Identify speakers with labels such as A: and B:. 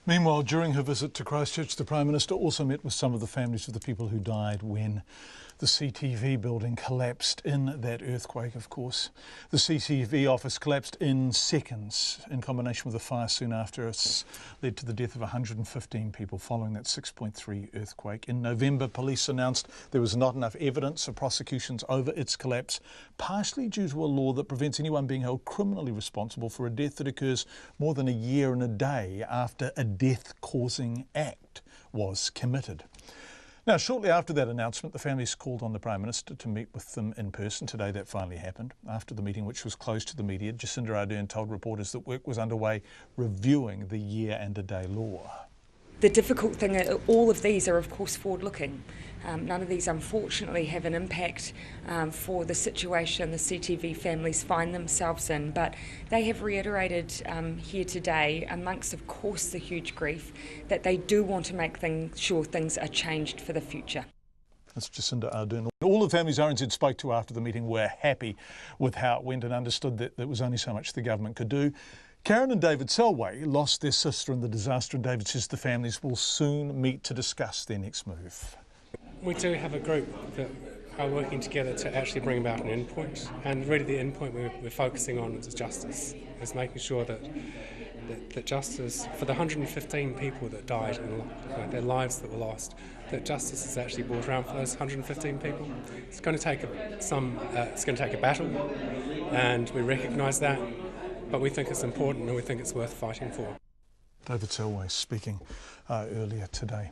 A: Meanwhile, during her visit to Christchurch, the Prime Minister also met with some of the families of the people who died when the CTV building collapsed in that earthquake, of course. The CTV office collapsed in seconds in combination with a fire soon after. It's led to the death of 115 people following that 6.3 earthquake. In November, police announced there was not enough evidence of prosecutions over its collapse, partially due to a law that prevents anyone being held criminally responsible for a death that occurs more than a year and a day after a death-causing act was committed. Now, shortly after that announcement, the families called on the Prime Minister to meet with them in person. Today that finally happened. After the meeting, which was closed to the media, Jacinda Ardern told reporters that work was underway reviewing the year and a day law.
B: The difficult thing, all of these are of course forward-looking. None of these unfortunately have an impact for the situation the CTV families find themselves in, but they have reiterated here today, amongst of course the huge grief, that they do want to make sure things are changed for the future.
A: That's Jacinda Ardern. All the families RNZ spoke to after the meeting were happy with how it went and understood that there was only so much the government could do. Karen and David Selway lost their sister in the disaster, and David says the families will soon meet to discuss their next move.
C: We do have a group that are working together to actually bring about an endpoint, and really the endpoint we're focusing on is justice, is making sure that justice for the 115 people that died and their lives that were lost, that justice is actually brought around for those 115 people. It's going to take a battle, and we recognise that. But we think it's important and we think it's worth fighting for.
A: David Selway speaking earlier today.